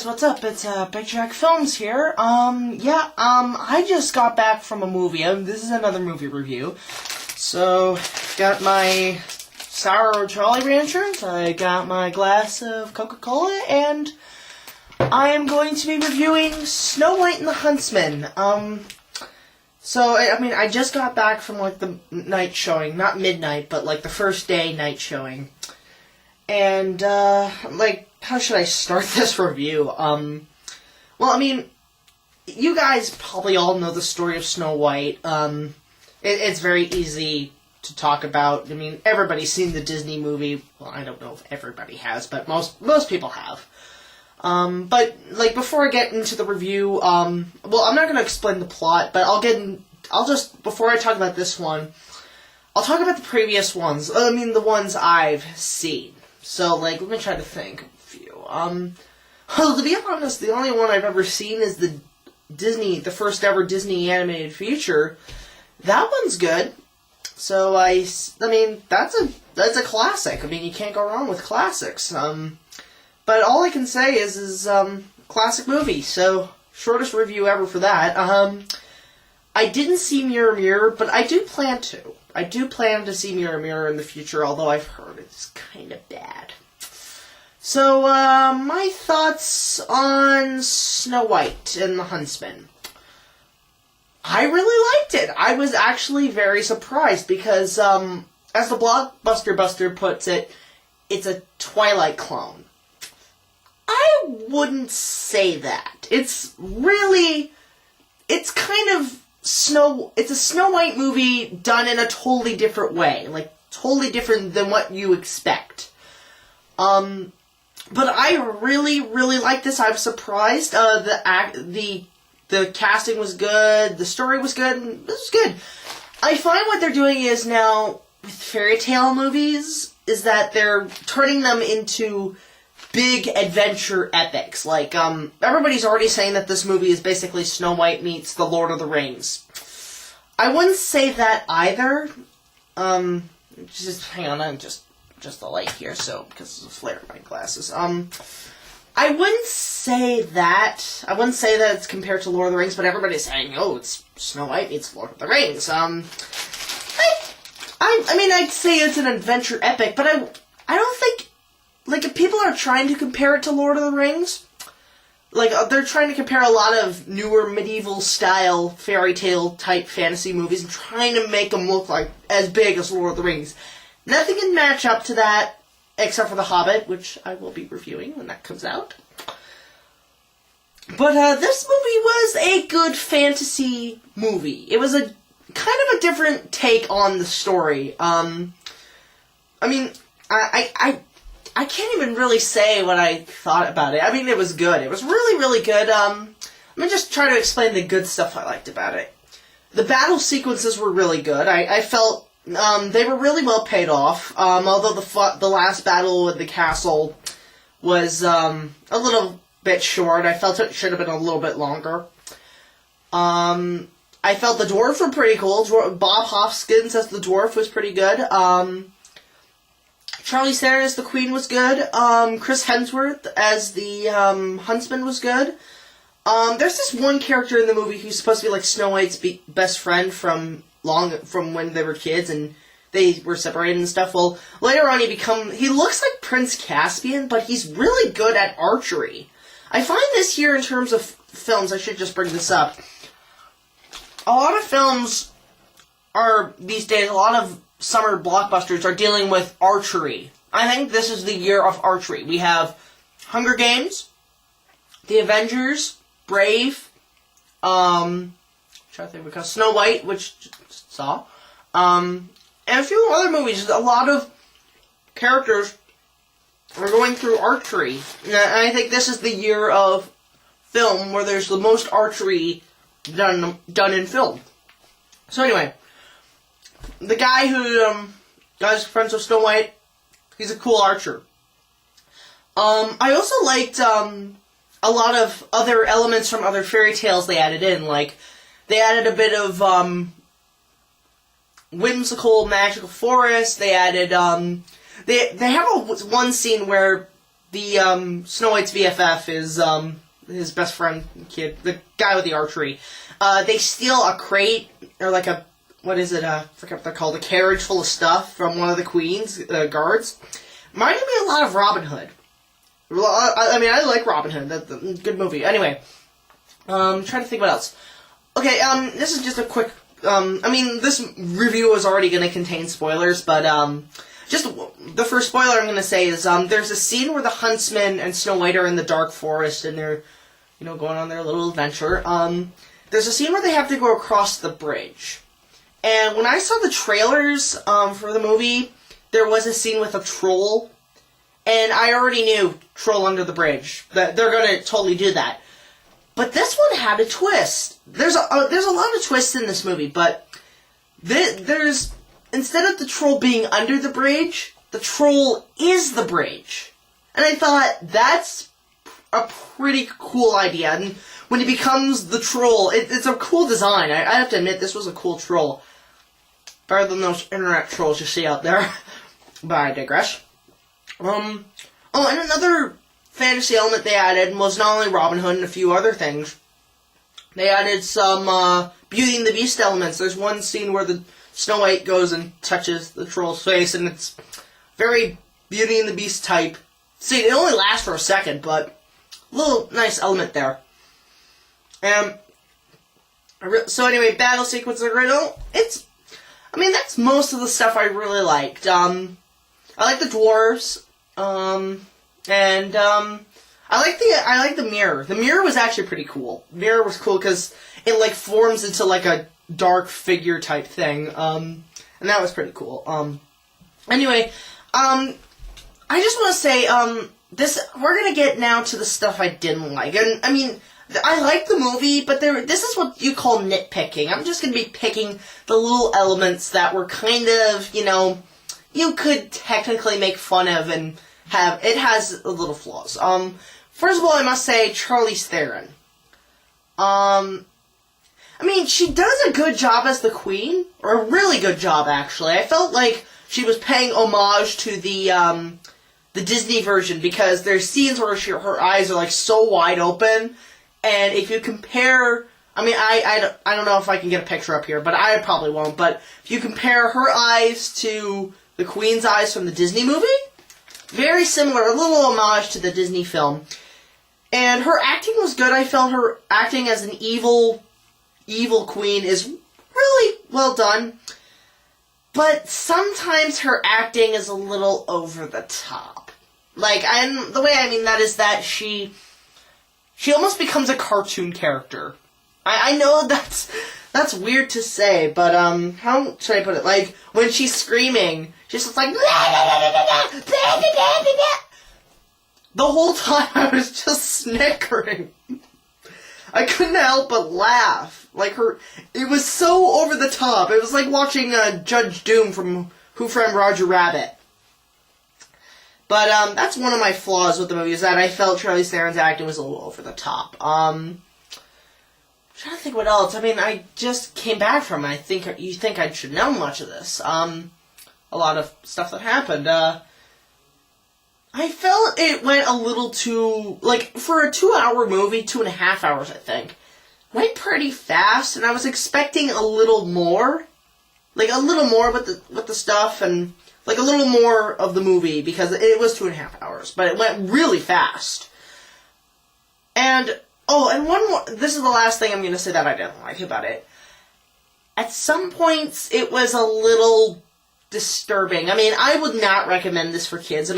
What's up? It's BigJackFilms here. I just got back from a movie. This is another movie review. So, got my sour Jolly Ranchers, I got my glass of Coca-Cola, and I am going to be reviewing Snow White and the Huntsman. I just got back from, the night showing. Not midnight, but, the first day night showing. And, how should I start this review? You guys probably all know the story of Snow White. It's very easy to talk about. Everybody's seen the Disney movie. Well, I don't know if everybody has, but most people have. Before I get into the review, I'm not going to explain the plot, but before I talk about this one, I'll talk about the previous ones. The ones I've seen. So, let me try to think of a few. To be honest, the only one I've ever seen is the first ever Disney animated feature. That one's good. So, that's a classic. You can't go wrong with classics. But all I can say is classic movie. So, shortest review ever for that. I didn't see Mirror Mirror, but I do plan to. I do plan to see Mirror Mirror in the future, although I've heard it's kind of bad. So, my thoughts on Snow White and the Huntsman. I really liked it. I was actually very surprised because, as the Blockbuster Buster puts it, it's a Twilight clone. I wouldn't say that. It's a Snow White movie done in a totally different way. Totally different than what you expect. But I really, really liked this. I was surprised. The casting was good. The story was good. And this was good. I find what they're doing is now, with fairy tale movies, is that they're turning them into big adventure epics. Everybody's already saying that this movie is basically Snow White meets The Lord of the Rings. I wouldn't say that either. Just hang on, I'm just the light here, so because of the flare of my glasses. I wouldn't say that. I wouldn't say that it's compared to Lord of the Rings, but everybody's saying, oh, it's Snow White meets Lord of the Rings. I'd say it's an adventure epic, but I don't think, if people are trying to compare it to Lord of the Rings, they're trying to compare a lot of newer medieval-style fairy tale type fantasy movies and trying to make them look as big as Lord of the Rings. Nothing can match up to that, except for The Hobbit, which I will be reviewing when that comes out. But this movie was a good fantasy movie. It was a kind of a different take on the story. I can't even really say what I thought about it. It was good. It was really, really good. Let me just try to explain the good stuff I liked about it. The battle sequences were really good. I felt they were really well paid off. Although the last battle with the castle was a little bit short. I felt it should have been a little bit longer. I felt the dwarves were pretty cool. Bob Hoskins as the dwarf was pretty good. Charlie Theron as the queen was good. Chris Hemsworth as the huntsman was good. There's this one character in the movie who's supposed to be Snow White's best friend from when they were kids and they were separated and stuff. Well, later on he looks like Prince Caspian, but he's really good at archery. I find this here in terms of films, I should just bring this up. A lot of films these days, a lot of summer blockbusters are dealing with archery. I think this is the year of archery. We have Hunger Games, The Avengers, Brave, Snow White, which just saw, and a few other movies. A lot of characters are going through archery. And I think this is the year of film where there's the most archery done in film. So anyway, the guy who is friends with Snow White, he's a cool archer. I also liked a lot of other elements from other fairy tales they added in. Like, they added a bit of whimsical, magical forest. They added they have one scene where the Snow White's BFF is his best friend kid, the guy with the archery. They steal a crate or like a I forget what they're called, a carriage full of stuff from one of the Queen's guards. Reminded me a lot of Robin Hood. I mean, I like Robin Hood. That's a good movie. Anyway, trying to think what else. Okay, this is just a quick. I mean, this review is already going to contain spoilers, but just the first spoiler I'm going to say is there's a scene where the Huntsman and Snow White are in the dark forest and they're, going on their little adventure. There's a scene where they have to go across the bridge. And when I saw the trailers for the movie, there was a scene with a troll. And I already knew Troll Under the Bridge, that they're going to totally do that. But this one had a twist. There's a lot of twists in this movie, but there's, instead of the troll being under the bridge, the troll is the bridge. And I thought, that's a pretty cool idea. And when he becomes the troll, it's a cool design. I have to admit, this was a cool troll. Better than those internet trolls you see out there. But I digress. And another fantasy element they added was not only Robin Hood and a few other things. They added some Beauty and the Beast elements. There's one scene where the Snow White goes and touches the troll's face, and it's very Beauty and the Beast type. See, it only lasts for a second, but a little nice element there. So anyway, battle sequence are great. That's most of the stuff I really liked. I like the dwarves. I like the mirror. The mirror was actually pretty cool. The mirror was cool because it forms into a dark figure type thing. And that was pretty cool. Anyway, I just want to say, we're gonna get now to the stuff I didn't like. And I mean, I like the movie, but this is what you call nitpicking. I'm just gonna be picking the little elements that were kind of, you could technically make fun of and it has little flaws. First of all, I must say, Charlize Theron. She does a good job as the Queen, or a really good job, actually. I felt like she was paying homage to the Disney version, because there's scenes where her eyes are, so wide open, and if you compare, I don't know if I can get a picture up here, but I probably won't, but if you compare her eyes to the Queen's eyes from the Disney movie, very similar, a little homage to the Disney film. And her acting was good. I felt her acting as an evil queen is really well done. But sometimes her acting is a little over the top. The way I mean that is that she almost becomes a cartoon character. I know that's weird to say, but how should I put it? When she's screaming, she's just like the whole time I was just snickering. I couldn't help but laugh. It was so over the top. It was like watching Judge Doom from Who Framed Roger Rabbit. But that's one of my flaws with the movie, is that I felt Charlize Theron's acting was a little over the top. I'm trying to think what else. I just came back from it. You think I should know much of this. A lot of stuff that happened. I felt it went a little too, for a 2-hour movie, 2.5 hours, I think, went pretty fast, and I was expecting a little more. A little more with the stuff, and, a little more of the movie, because it was 2.5 hours, but it went really fast. And one more, this is the last thing I'm going to say that I didn't like about it. At some points, it was a little disturbing. I would not recommend this for kids.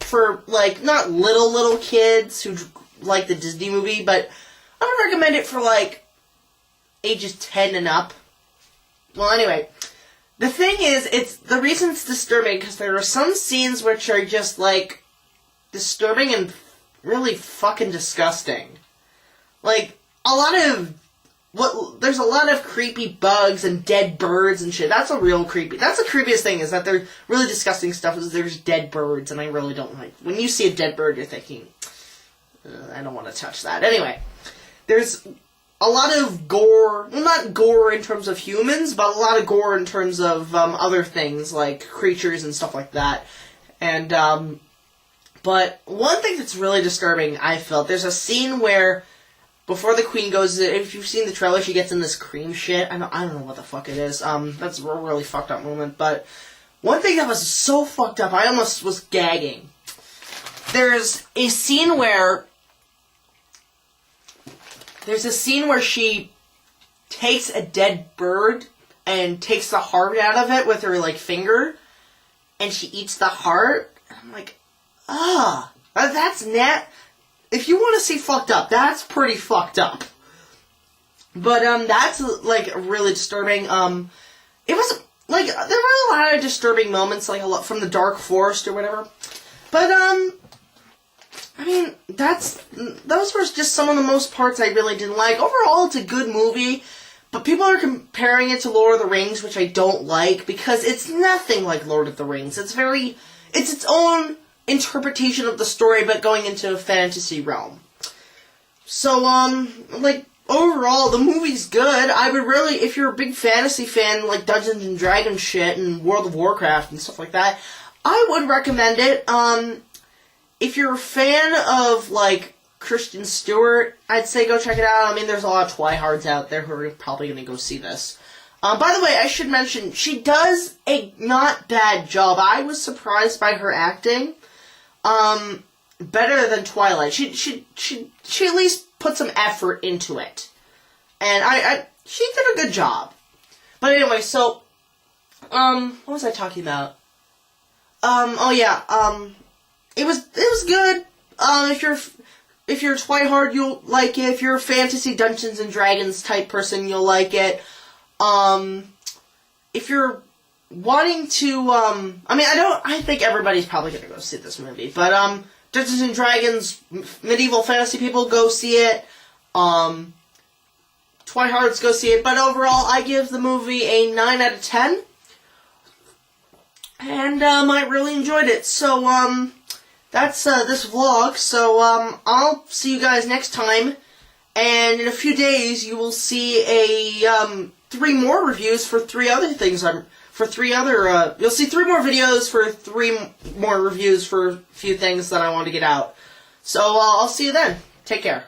For, not little kids who like the Disney movie, but I would recommend it for, ages 10 and up. Well, anyway, The thing is, the reason it's disturbing, because there are some scenes which are just, like, disturbing and really fucking disgusting. Like, there's a lot of creepy bugs and dead birds and shit. That's the creepiest thing, is that they're really disgusting stuff, is there's dead birds, and I really don't like. When you see a dead bird, you're thinking, I don't want to touch that. Anyway, there's a lot of gore, well, not gore in terms of humans, but a lot of gore in terms of other things, like creatures and stuff like that. And, but one thing that's really disturbing, I felt, there's a scene where, before the queen goes, if you've seen the trailer, she gets in this cream shit. I don't know what the fuck it is. That's a really fucked up moment, but one thing that was so fucked up, I almost was gagging. There's a scene where she takes a dead bird and takes the heart out of it with her, like, finger, and she eats the heart. And I'm like, that's if you want to see fucked up, that's pretty fucked up. But, that's, like, really disturbing. It was, like, there were a lot of disturbing moments, like, a lot from the Dark Forest or whatever. But, I mean, those were just some of the most parts I really didn't like. Overall, it's a good movie, but people are comparing it to Lord of the Rings, which I don't like, because it's nothing like Lord of the Rings. It's its own interpretation of the story, but going into a fantasy realm. So, like, overall, the movie's good. I would really, if you're a big fantasy fan, like Dungeons and Dragons shit and World of Warcraft and stuff like that, I would recommend it. If you're a fan of, like, Kristen Stewart, I'd say go check it out. I mean, there's a lot of tryhards out there who are probably going to go see this. By the way, I should mention, she does a not bad job. I was surprised by her acting. Better than Twilight. She at least put some effort into it. And she did a good job. But anyway, so, what was I talking about? It was good. If you're a Twihard, you'll like it. If you're a fantasy Dungeons and Dragons type person, you'll like it. If you're wanting to, I think everybody's probably gonna go see this movie, but, Dungeons and Dragons, medieval fantasy people, go see it. Twihards, go see it. But overall, I give the movie a 9 out of 10. And, I really enjoyed it. So, that's, this vlog. So, I'll see you guys next time. And in a few days, you will see 3 more reviews for 3 other things. You'll see 3 more videos for 3 more reviews for a few things that I want to get out. So, I'll see you then. Take care.